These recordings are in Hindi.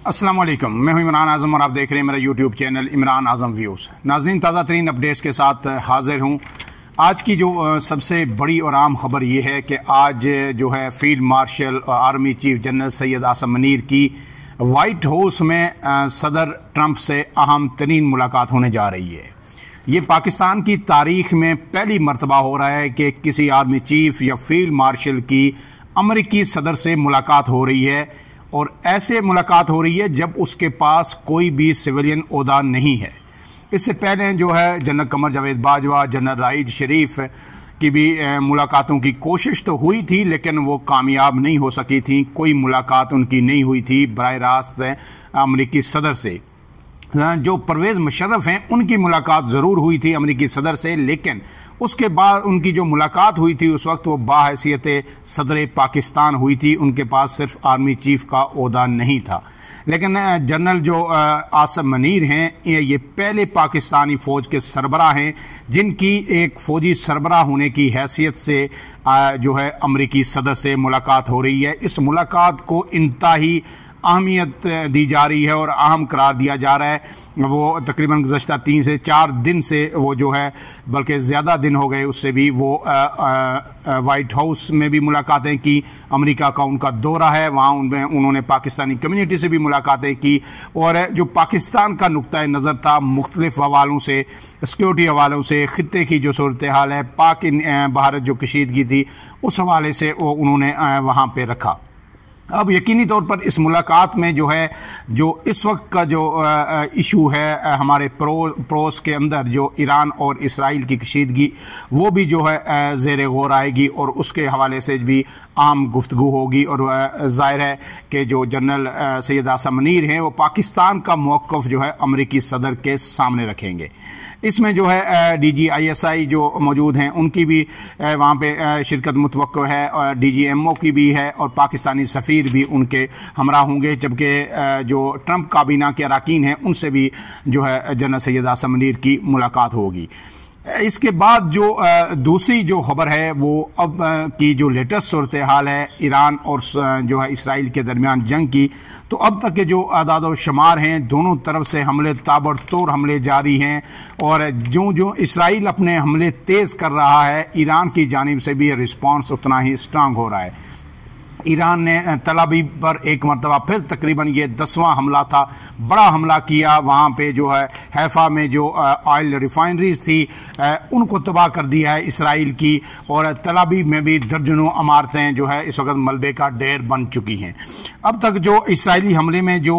अस्सलाम वालेकुम, मैं हूं इमरान आज़म और आप देख रहे हैं मेरा यूट्यूब चैनल इमरान आज़म व्यूज़। नाज़रीन, ताज़ा तरीन अपडेट्स के साथ हाजिर हूं। आज की जो सबसे बड़ी और आम खबर ये है कि आज जो है फील्ड मार्शल और army chief general Syed Asim Munir की वाइट हाउस में सदर ट्रंप से अहम तरीन मुलाकात होने जा रही है। ये पाकिस्तान की तारीख में पहली मरतबा हो रहा है कि किसी आर्मी चीफ या फील्ड मार्शल की अमरीकी सदर से मुलाकात हो रही है, और ऐसे मुलाकात हो रही है जब उसके पास कोई भी सिविलियन ओहदा नहीं है। इससे पहले जो है जनरल कमर जावेद बाजवा, जनरल राहिद शरीफ की भी मुलाकातों की कोशिश तो हुई थी, लेकिन वो कामयाब नहीं हो सकी थी। कोई मुलाकात उनकी नहीं हुई थी बराह रास्त अमरीकी सदर से। जो परवेज़ मुशर्रफ हैं उनकी मुलाकात ज़रूर हुई थी अमरीकी सदर से, लेकिन उसके बाद उनकी जो मुलाकात हुई थी उस वक्त वो बाहैसियत सदर पाकिस्तान हुई थी। उनके पास सिर्फ आर्मी चीफ का ओहदा नहीं था। लेकिन जनरल जो आसिम मनीर हैं, ये पहले पाकिस्तानी फ़ौज के सरबराह हैं जिनकी एक फ़ौजी सरबराह होने की हैसियत से जो है अमरीकी सदर से मुलाकात हो रही है। इस मुलाकात को इंतहाई अहमियत दी जा रही है और अहम करार दिया जा रहा है। वो तकरीबन गुज़श्ता 3 से 4 दिन से वो जो है, बल्कि ज़्यादा दिन हो गए उससे भी, वो वाइट हाउस में भी मुलाकातें की। अमेरिका का उनका दौरा है, वहाँ उन्होंने पाकिस्तानी कम्युनिटी से भी मुलाकातें की। और जो पाकिस्तान का नुक्ता नज़र था मुख्तलिफ हवालों से, सिक्योरिटी हवालों से, ख़ित्ते की जो सूरत हाल है, पाक भारत जो कशीदगी थी, उस हवाले से वो उन्होंने वहाँ पर रखा। अब यकीनी तौर पर इस मुलाकात में जो है, जो इस वक्त का जो इशू है हमारे पड़ोस के अंदर, जो ईरान और इसराइल की कशीदगी, वो भी जो है ज़ेर गौर आएगी और उसके हवाले से भी आम गुफ्तगू होगी। और ज़ाहिर है कि जो जनरल सैयद आसिम मनीर हैं वो पाकिस्तान का मौक़िफ़ जो है अमरीकी सदर के सामने रखेंगे। इसमें जो है DGISI जो मौजूद हैं उनकी भी वहाँ पे शिरकत मुतवक्को है, और DGMO की भी है, और पाकिस्तानी सफ़ीर भी उनके हमरा होंगे। जबकि जो ट्रंप काबीना के अरकान हैं उनसे भी जो है जनरल सैयद आसिम मनीर की मुलाकात होगी। इसके बाद जो दूसरी जो खबर है वो अब की जो लेटेस्ट सूरत हाल है ईरान और जो है इसराइल के दरमियान जंग की, तो अब तक के जो आदाद व शुमार हैं, दोनों तरफ से हमले, ताबड़तोड़ हमले जारी हैं। और जो इसराइल अपने हमले तेज़ कर रहा है, ईरान की जानिब से भी रिस्पॉन्स उतना ही स्ट्रांग हो रहा है। ईरान ने तल अवीव पर एक मरतबा फिर, तकरीबन ये 10वां हमला था, बड़ा हमला किया। वहाँ पे जो है हैफा में जो ऑयल रिफाइनरीज थी उनको तबाह कर दिया है इसराइल की, और तल अवीव में भी दर्जनों इमारतें जो है इस वक्त मलबे का ढेर बन चुकी हैं। अब तक जो इसराइली हमले में जो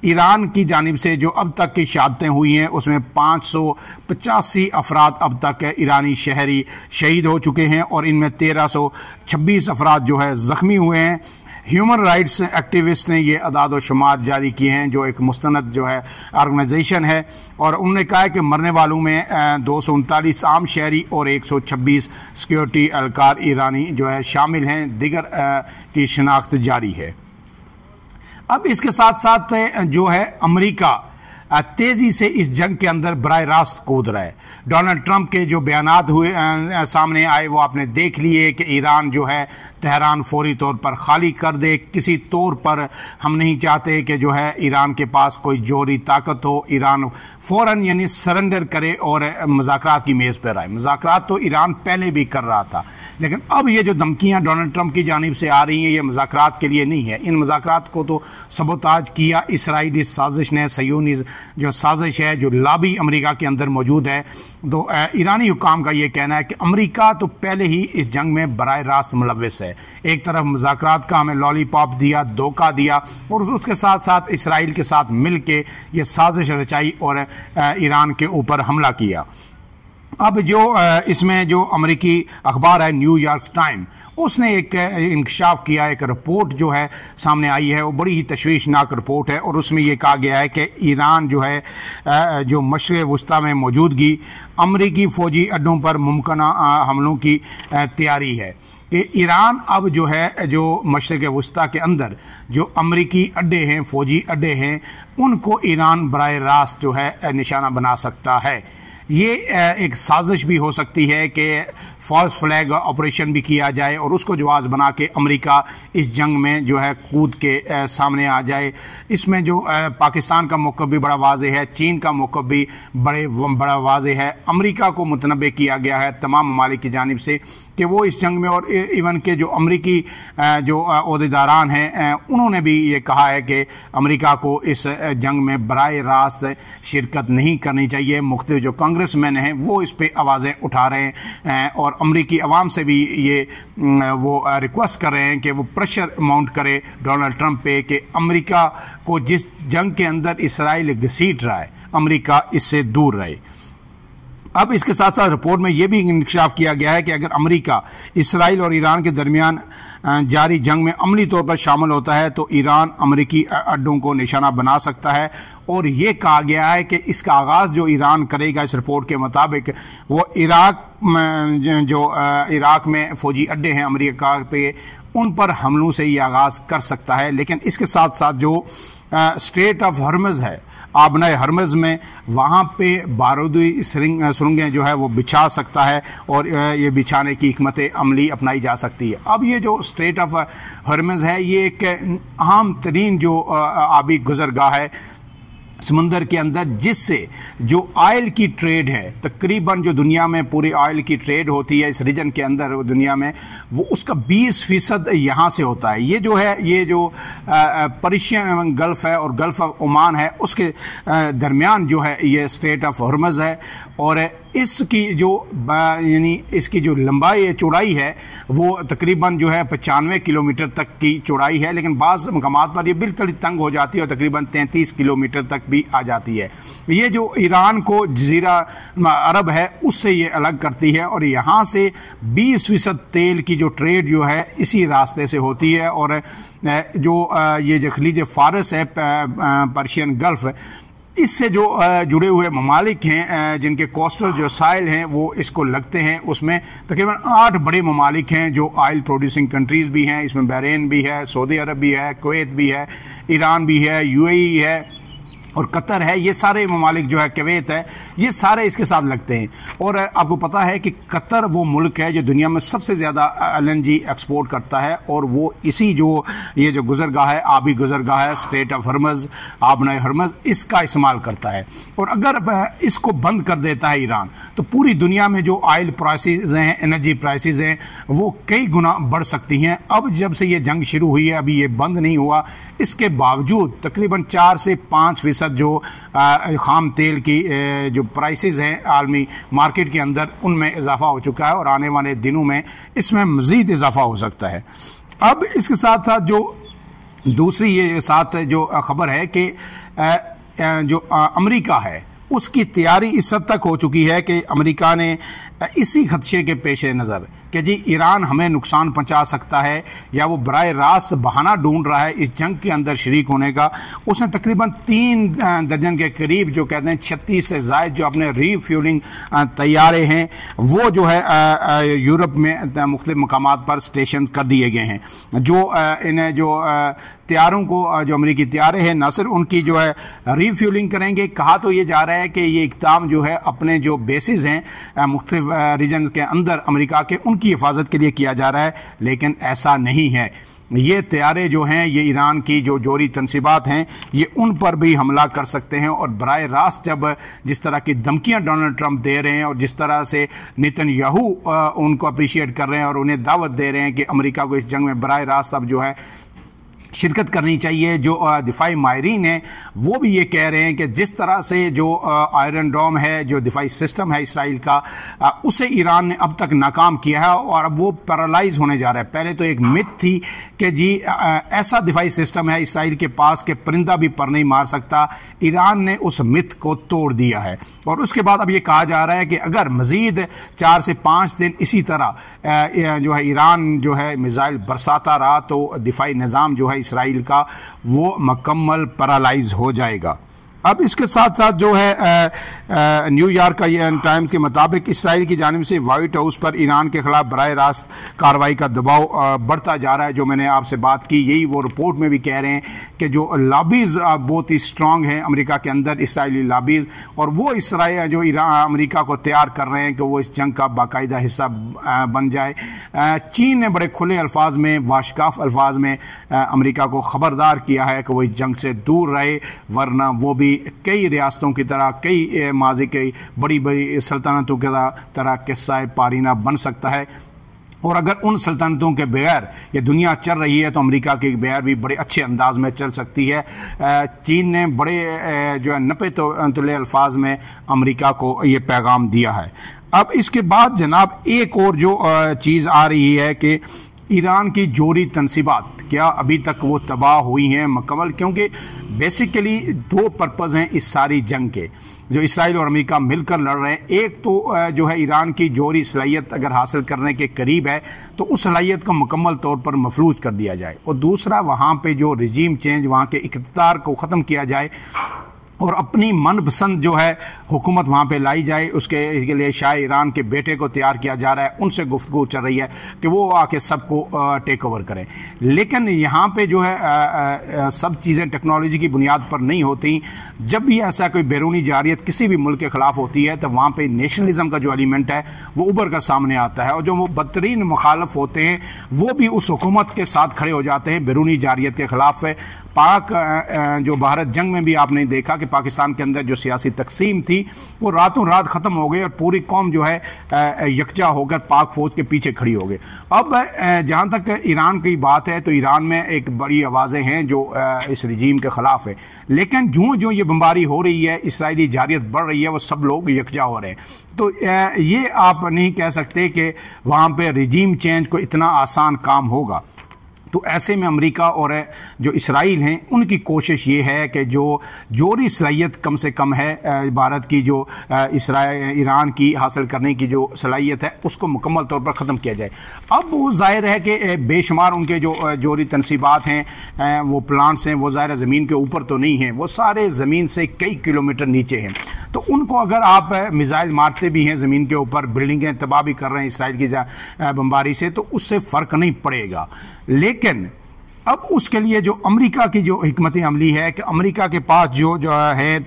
ईरान की जानिब से जो अब तक की शहादतें हुई हैं उसमें 585 अफराद अब तक ईरानी शहरी शहीद हो चुके हैं, और इनमें 1326 अफराद जो है ज़ख्मी हुए हैं। ह्यूमन राइट्स एक्टिविस्ट ने ये अदाद व शुमार जारी किए हैं, जो एक मुस्तनद जो है ऑर्गेनाइजेशन है, और उन्होंने कहा है कि मरने वालों में 239 आम शहरी और 126 सिक्योरिटी एहलकार ईरानी जो है शामिल हैं। दीगर की शनाख्त जारी है। अब इसके साथ साथ जो है अमेरिका तेजी से इस जंग के अंदर बराह रास्त कूद रहा है। डोनाल्ड ट्रंप के जो बयानात हुए सामने आए वो आपने देख लिए कि ईरान जो है तेहरान फौरी तौर पर खाली कर दे। किसी तौर पर हम नहीं चाहते कि जो है ईरान के पास कोई जोहरी ताकत हो, ईरान फौरन यानी सरेंडर करे और मुज़ाकरात की मेज़ पर आए। मुज़ाकरात तो ईरान पहले भी कर रहा था, लेकिन अब ये जो धमकियां डोनाल्ड ट्रंप की जानिब से आ रही हैं ये मुज़ाकरात के लिए नहीं है। इन मुज़ाकरात को तो सबोताज किया इसराइली साजिश ने, सयूनी जो साजिश है, जो लॉबी अमेरिका के अंदर मौजूद है। तो ईरानी हुकाम का ये कहना है कि अमेरिका तो पहले ही इस जंग में बराह रास्त मुलव्वस है। एक तरफ मुज़ाकरात का हमें लॉलीपॉप दिया, धोखा दिया, और उसके साथ साथ इसराइल के साथ मिल के ये साजिश रचाई और ईरान के ऊपर हमला किया। अब जो इसमें जो अमेरिकी अखबार है न्यूयॉर्क टाइम, उसने एक इंकशाफ किया, एक रिपोर्ट जो है सामने आई है, वो बड़ी ही तशवीशनाक रिपोर्ट है। और उसमें ये कहा गया है कि ईरान जो है जो मशरिक़ वस्ता में मौजूदगी अमरीकी फ़ौजी अड्डों पर मुमकिना हमलों की तैयारी है। कि ईरान अब जो है, जो मशरिक़ वस्ता के अंदर जो अमरीकी अड्डे हैं, फ़ौजी अड्डे हैं, उनको ईरान बराह रास्त जो है निशाना बना सकता है। ये एक साजिश भी हो सकती है कि फॉल्स फ्लैग ऑपरेशन भी किया जाए और उसको जवाब बना के अमेरिका इस जंग में जो है कूद के सामने आ जाए। इसमें जो पाकिस्तान का मौक़िफ़ भी बड़ा वाज़ेह है, चीन का मौक़िफ़ भी बड़ा वाज़ेह है। अमेरिका को मुतनब्बे किया गया है तमाम ममालिक की जानिब से कि वो इस जंग में, और इवन के जो अमरीकी जो ओहदेदारान हैं उन्होंने भी ये कहा है कि अमेरिका को इस जंग में बराह रास्त शिरकत नहीं करनी चाहिए। मुख्तलिफ जो कांग्रेसमैन हैं वो इस पर आवाज़ें उठा रहे हैं और अमरीकी अवाम से भी ये वो रिक्वेस्ट कर रहे हैं कि वो प्रेशर माउंट करे डोनाल्ड ट्रंप पे कि अमेरिका को जिस जंग के अंदर इसराइल घसीट रहा है अमेरिका इससे दूर रहे। अब इसके साथ साथ रिपोर्ट में यह भी इंकशाफ किया गया है कि अगर अमेरिका इसराइल और ईरान के दरमियान जारी जंग में अमली तौर पर शामिल होता है तो ईरान अमेरिकी अड्डों को निशाना बना सकता है। और ये कहा गया है कि इसका आगाज़ जो ईरान करेगा इस रिपोर्ट के मुताबिक वो इराक में फौजी अड्डे हैं अमेरिका पे, उन पर हमलों से ये आगाज़ कर सकता है। लेकिन इसके साथ साथ जो स्ट्रेट ऑफ हॉर्मुज़ है, आबना हरमज़ में, वहाँ पे बारूदी सुरंगें जो है वो बिछा सकता है और ये बिछाने की हिकमत अमली अपनाई जा सकती है। अब ये जो स्ट्रेट ऑफ हॉर्मुज़ है ये एक अहम तरीन जो आबी गुज़रगाह है समंदर के अंदर, जिससे जो ऑयल की ट्रेड है, तकरीबन जो दुनिया में पूरी ऑयल की ट्रेड होती है इस रीजन के अंदर दुनिया में, वो उसका 20% यहाँ से होता है। ये जो है ये जो पर्शियन गल्फ़ है और गल्फ़ ऑफ ओमान है उसके दरमियान जो है ये स्ट्रेट ऑफ हॉर्मुज़ है। और इसकी जो यानी इसकी जो लंबाई चौड़ाई है वो तकरीबन जो है 95 किलोमीटर तक की चौड़ाई है, लेकिन बाज़ मकामात पर ये बिल्कुल तंग हो जाती है और तकरीबन 33 किलोमीटर तक भी आ जाती है। ये जो ईरान को जज़ीरा अरब है उससे ये अलग करती है और यहाँ से 20% तेल की जो ट्रेड जो है इसी रास्ते से होती है। और जो ये जो खलीज फारस है पर्शियन गल्फ़, इससे जो जुड़े हुए ममालिक हैं जिनके कोस्टल जो साइल हैं वो इसको लगते हैं, उसमें तकरीबन 8 बड़े ममालिक हैं जो ऑयल प्रोड्यूसिंग कंट्रीज़ भी हैं। इसमें बहरीन भी है, सऊदी अरब भी है, कुवैत भी है, ईरान भी है, यूएई है और कतर है। ये सारे ममालिक जो है, कुवैत है, ये सारे इसके साथ लगते हैं। और आपको पता है कि कतर वो मुल्क है जो दुनिया में सबसे ज़्यादा LNG एक्सपोर्ट करता है और वो इसी जो ये जो गुज़रगाह है, आबी गुज़रगाह है, स्ट्रेट ऑफ हॉर्मुज़, आबना हॉर्मुज़, इसका इस्तेमाल करता है। और अगर इसको बंद कर देता है ईरान तो पूरी दुनिया में जो ऑयल प्राइसेस हैं, एनर्जी प्राइसेस हैं, वो कई गुना बढ़ सकती हैं। अब जब से ये जंग शुरू हुई है अभी ये बंद नहीं हुआ, इसके बावजूद तकरीबन 4 से 5% जो खाम तेल की जो प्राइसेस हैं आलमी मार्केट के अंदर उनमें इजाफा हो चुका है और आने वाले दिनों में इसमें मज़ीद इजाफा हो सकता है। अब इसके साथ साथ जो दूसरी ये साथ जो खबर है कि जो अमेरिका है उसकी तैयारी इस हद तक हो चुकी है कि अमेरिका ने इसी खदशे के पेश नज़र कि जी ईरान हमें नुकसान पहुंचा सकता है या वो बराह रास्त बहाना ढूंढ रहा है इस जंग के अंदर शरीक होने का, उसने तकरीबन 3 दर्जन के करीब जो कहते हैं 36 से ज़ायद जो अपने रीफ्यूलिंग तैयारे हैं वो जो है यूरोप में मुख्तलिफ मकामात पर स्टेशन कर दिए गए हैं। जो इन्हें जो तैयारों को जो अमरीकी तैयारे हैं न सिर्फ उनकी जो है रीफ्यूलिंग करेंगे, कहा तो ये जा रहा है कि ये इक़दाम जो है अपने जो बेसिस हैं मुख्तलिफ रीजन के अंदर अमरीका के, उनकी हिफाजत के लिए किया जा रहा है, लेकिन ऐसा नहीं है। ये तैयारे जो हैं ये ईरान की जो जोरी तनसीबात हैं ये उन पर भी हमला कर सकते हैं। और बराह रास्त जब जिस तरह की धमकियां डोनाल्ड ट्रंप दे रहे हैं और जिस तरह से नेतन्याहू उनको अप्रिशिएट कर रहे हैं और उन्हें दावत दे रहे हैं कि अमेरिका को इस जंग में बराह रास्त अब जो है शिरकत करनी चाहिए, जो दिफाई माहिरीन हैं वो भी ये कह रहे हैं कि जिस तरह से जो आयरन डोम है, जो दिफाई सिस्टम है इसराइल का, उसे ईरान ने अब तक नाकाम किया है और अब वो पैरालाइज होने जा रहा है। पहले तो एक मिथ थी कि जी ऐसा दिफाई सिस्टम है इसराइल के पास कि परिंदा भी पर नहीं मार सकता, ईरान ने उस मिथ को तोड़ दिया है। और उसके बाद अब ये कहा जा रहा है कि अगर मज़ीद 4 से 5 दिन इसी तरह जो है ईरान जो है मिसाइल बरसाता रहा तो दिफाई निज़ाम जो है इसराइल का वो मुकम्मल पैरालाइज हो जाएगा। अब इसके साथ साथ जो है न्यूयॉर्क टाइम्स के मुताबिक इसराइल की जानिब से व्हाइट हाउस पर ईरान के खिलाफ बराह रास्त कार्रवाई का दबाव बढ़ता जा रहा है। जो मैंने आपसे बात की, यही वो रिपोर्ट में भी कह रहे हैं कि जो लॉबीज बहुत ही स्ट्रांग हैं अमेरिका के अंदर, इसराइली लॉबीज, और वो इसराइल जो अमेरिका को तैयार कर रहे हैं कि वो इस जंग का बाकायदा हिस्सा बन जाए। चीन ने बड़े खुले अल्फाज में, वाशकाफ अल्फाज में अमेरिका को खबरदार किया है कि वो इस जंग से दूर रहे, वरना वो भी कई रियासतों की तरह, कई माजी की बड़ी बड़ी सल्तनतों की तरह किस्सा पारीना बन सकता है। और अगर उन सल्तनतों के बगैर ये दुनिया चल रही है तो अमेरिका के बगैर भी बड़े अच्छे अंदाज में चल सकती है। चीन ने बड़े जो है नपे तुले अल्फाज में अमेरिका को ये पैगाम दिया है। अब इसके बाद जनाब एक और जो चीज़ आ रही है कि ईरान की जोरी तनसीबात क्या अभी तक वो तबाह हुई हैं मुकम्मल, क्योंकि बेसिकली दो पर्पज़ हैं इस सारी जंग के जो इसराइल और अमेरिका मिलकर लड़ रहे हैं। एक तो जो है ईरान की जोरी सलाहियत अगर हासिल करने के करीब है तो उस सलाहियत को मुकम्मल तौर पर मफलूज कर दिया जाए, और दूसरा वहाँ पे जो रिजीम चेंज, वहाँ के इक़्तिदार को ख़त्म किया जाए और अपनी मनपसंद जो है हुकूमत वहाँ पे लाई जाए। उसके लिए शाह ईरान के बेटे को तैयार किया जा रहा है, उनसे गुफ्तगू चल रही है कि वो आके सबको टेक ओवर करें। लेकिन यहाँ पे जो है सब चीज़ें टेक्नोलॉजी की बुनियाद पर नहीं होती। जब भी ऐसा कोई बैरूनी जारियत किसी भी मुल्क के ख़िलाफ़ होती है तो वहाँ पे नेशनलिज्म का जो एलिमेंट है वो उभर कर सामने आता है, और जो वो बदतरीन मुखालफ होते हैं वो भी उस हुकूमत के साथ खड़े हो जाते हैं बैरूनी जारियत के ख़िलाफ़। पाक जो भारत जंग में भी आपने देखा कि पाकिस्तान के अंदर जो सियासी तकसीम थी वो रातों रात ख़त्म हो गई और पूरी कौम जो है यकजा होकर पाक फौज के पीछे खड़ी हो गई। अब जहाँ तक ईरान की बात है तो ईरान में एक बड़ी आवाज़ें हैं जो इस रिजीम के ख़िलाफ़ है, लेकिन जो जो ये बमबारी हो रही है, इसराइली जारियत बढ़ रही है, वो सब लोग यकजा हो रहे हैं। तो ये आप नहीं कह सकते कि वहाँ पे रिजीम चेंज को इतना आसान काम होगा। तो ऐसे में अमेरिका और जो इसराइल हैं उनकी कोशिश ये है कि जो जोरी सलाहियत कम से कम है भारत की, जो ईरान की हासिल करने की जो सलाहियत है उसको मुकम्मल तौर पर ख़त्म किया जाए। अब वो जाहिर है कि बेशुमार उनके जो जोरी तनसीबात हैं, वो प्लांट्स हैं, वो ज़ाहिर ज़मीन के ऊपर तो नहीं हैं, वो सारे ज़मीन से कई किलोमीटर नीचे हैं। तो उनको अगर आप मिसाइल मारते भी हैं ज़मीन के ऊपर, बिल्डिंगें तबाह भी कर रहे हैं इसराइल की बमबारी से, तो उससे फ़र्क नहीं पड़ेगा। लेकिन अब उसके लिए जो अमेरिका की जो हिकमत अमली है कि अमेरिका के पास जो है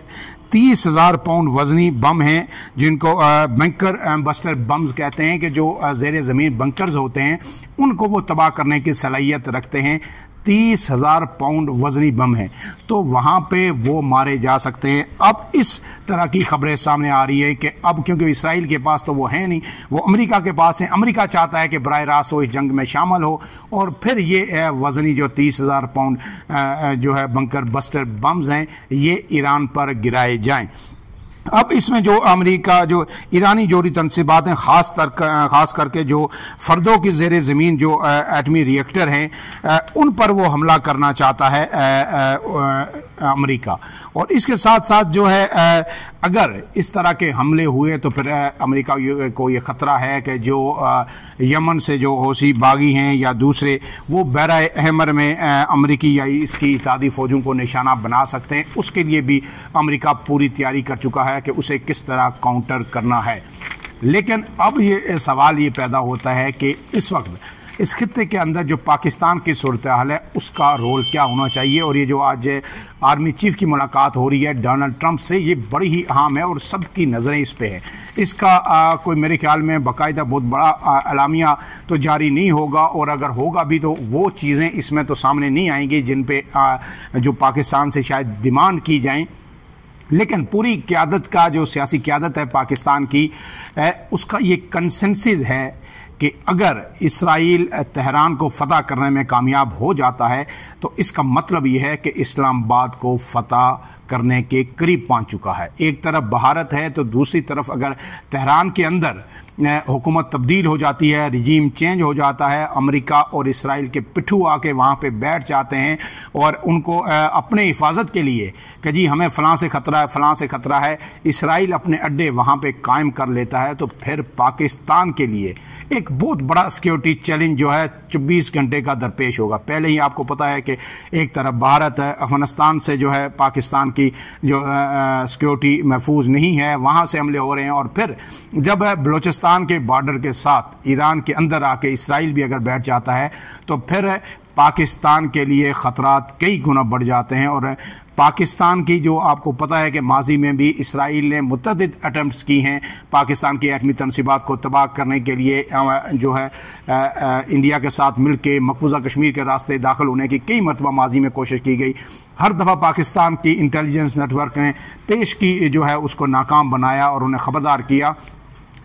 30,000 पाउंड वजनी बम हैं, जिनको बंकर बस्टर बम्स कहते हैं, कि जो ज़ेर ज़मीन बंकर्स होते हैं उनको वो तबाह करने की सलाहियत रखते हैं। 30,000 पाउंड वजनी बम है, तो वहाँ पे वो मारे जा सकते हैं। अब इस तरह की खबरें सामने आ रही है कि अब क्योंकि इसराइल के पास तो वो है नहीं, वो अमेरिका के पास है। अमेरिका चाहता है कि बराह रास्त वो इस जंग में शामिल हो और फिर ये वजनी जो 30,000 पाउंड जो है बंकर बस्टर बम्स हैं ये ईरान पर गिराए जाएं। अब इसमें जो अमेरिका जो ईरानी जोरी तनसीबात हैं, खास करके जो फर्दों की ज़ेरे ज़मीन जो एटमी रिएक्टर हैं उन पर वो हमला करना चाहता है अमेरिका। और इसके साथ साथ जो है अगर इस तरह के हमले हुए तो फिर अमेरिका को ये ख़तरा है कि जो यमन से जो हौसी बागी हैं या दूसरे, वो बहरा अहमर में अमेरिकी या इसकी इत्तेहादी फ़ौजों को निशाना बना सकते हैं। उसके लिए भी अमेरिका पूरी तैयारी कर चुका है कि उसे किस तरह काउंटर करना है। लेकिन अब ये सवाल ये पैदा होता है कि इस वक्त इस खित्ते के अंदर जो पाकिस्तान की सूरत हाल है उसका रोल क्या होना चाहिए। और ये जो आज आर्मी चीफ की मुलाकात हो रही है डोनाल्ड ट्रंप से, ये बड़ी ही अहम है और सबकी नज़रें इस पे है। इसका कोई मेरे ख्याल में बाकायदा बहुत बड़ा एलामिया तो जारी नहीं होगा, और अगर होगा भी तो वो चीज़ें इसमें तो सामने नहीं आएंगी जिन पे जो पाकिस्तान से शायद डिमांड की जाएँ। लेकिन पूरी क़यादत का जो सियासी क़यादत है पाकिस्तान की, उसका ये कंसेंसस है कि अगर इसराइल तेहरान को फतह करने में कामयाब हो जाता है तो इसका मतलब ये है कि इस्लामाबाद को फतह करने के करीब पहुंच चुका है। एक तरफ भारत है तो दूसरी तरफ अगर तेहरान के अंदर हुकूमत तब्दील हो जाती है, रिजीम चेंज हो जाता है, अमेरिका और इसराइल के पिट्ठू आके वहाँ पे बैठ जाते हैं और उनको अपने हिफाजत के लिए कि जी हमें फ़लाँ से ख़तरा है, फ़लाँ से ख़तरा है, इसराइल अपने अड्डे वहाँ पे कायम कर लेता है, तो फिर पाकिस्तान के लिए एक बहुत बड़ा सिक्योरिटी चैलेंज जो है 24 घंटे का दरपेश होगा। पहले ही आपको पता है कि एक तरफ भारत अफगानिस्तान से जो है पाकिस्तान की जो सिक्योरिटी महफूज नहीं है, वहाँ से हमले हो रहे हैं, और फिर जब बलूचिस्तान के बॉर्डर के साथ ईरान के अंदर आके इसराइल भी अगर बैठ जाता है तो फिर पाकिस्तान के लिए ख़तरात कई गुना बढ़ जाते हैं। और पाकिस्तान की जो आपको पता है कि माजी में भी इसराइल ने मुतअद्दिद अटैम्प्ट्स की हैं पाकिस्तान की एटमी तनसीबात को तबाह करने के लिए, जो है इंडिया के साथ मिलकर मकबूजा कश्मीर के रास्ते दाखिल होने की कई मरतबा माजी में कोशिश की गई। हर दफ़ा पाकिस्तान की इंटेलिजेंस नेटवर्क ने पेश की जो है उसको नाकाम बनाया और उन्हें खबरदार किया।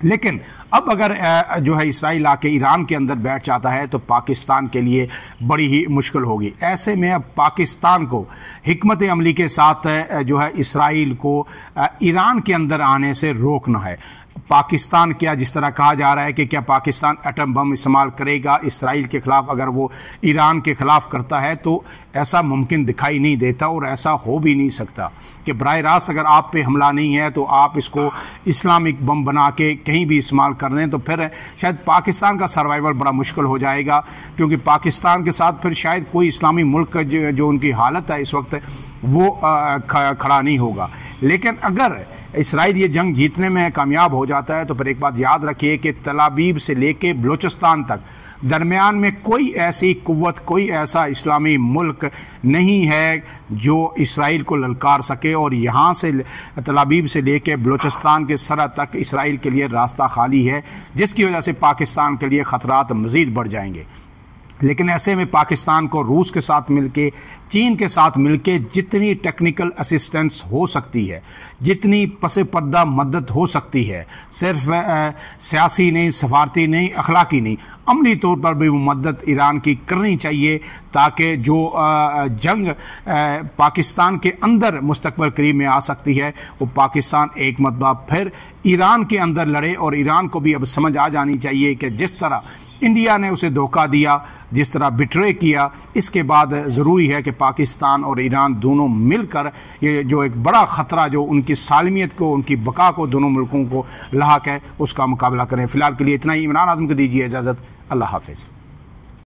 लेकिन अब अगर जो है इसराइल आके ईरान के अंदर बैठ जाता है तो पाकिस्तान के लिए बड़ी ही मुश्किल होगी। ऐसे में अब पाकिस्तान को हिकमत अमली के साथ जो है इसराइल को ईरान के अंदर आने से रोकना है। पाकिस्तान क्या, जिस तरह कहा जा रहा है कि क्या पाकिस्तान एटम बम इस्तेमाल करेगा इसराइल के ख़िलाफ़, अगर वो ईरान के ख़िलाफ़ करता है तो ऐसा मुमकिन दिखाई नहीं देता और ऐसा हो भी नहीं सकता कि बराह रास्त अगर आप पे हमला नहीं है तो आप इसको इस्लामिक बम बना के कहीं भी इस्तेमाल कर दें, तो फिर शायद पाकिस्तान का सर्वाइवल बड़ा मुश्किल हो जाएगा, क्योंकि पाकिस्तान के साथ फिर शायद कोई इस्लामी मुल्क जो उनकी हालत है इस वक्त वो खड़ा नहीं होगा। लेकिन अगर इसराइल ये जंग जीतने में कामयाब हो जाता है तो फिर एक बात याद रखिए कि तल अवीव से लेके बलूचिस्तान तक दरमियान में कोई ऐसी कुव्वत, कोई ऐसा इस्लामी मुल्क नहीं है जो इसराइल को ललकार सके, और यहाँ से तल अवीव से लेके बलूचिस्तान के सरहद तक इसराइल के लिए रास्ता खाली है, जिसकी वजह से पाकिस्तान के लिए ख़तरात मज़ीद बढ़ जाएंगे। लेकिन ऐसे में पाकिस्तान को रूस के साथ मिलके, चीन के साथ मिलके जितनी टेक्निकल असिस्टेंस हो सकती है, जितनी पसे पर्दा मदद हो सकती है, सिर्फ सियासी नहीं, सफारती नहीं, अखलाकी नहीं, अमली तौर पर भी वो मदद ईरान की करनी चाहिए, ताकि जो जंग पाकिस्तान के अंदर मुस्तकबिल करीब में आ सकती है वो पाकिस्तान एक मरतबा फिर ईरान के अंदर लड़े। और ईरान को भी अब समझ आ जानी चाहिए कि जिस तरह इंडिया ने उसे धोखा दिया, जिस तरह बिट्रे किया, इसके बाद ज़रूरी है कि पाकिस्तान और ईरान दोनों मिलकर ये जो एक बड़ा ख़तरा जो उनकी सालमियत को, उनकी बका को, दोनों मुल्कों को लाहक है, उसका मुकाबला करें। फ़िलहाल के लिए इतना ही। इमरान आज़म को दीजिए इजाज़त। अल्लाह हाफ़िज़।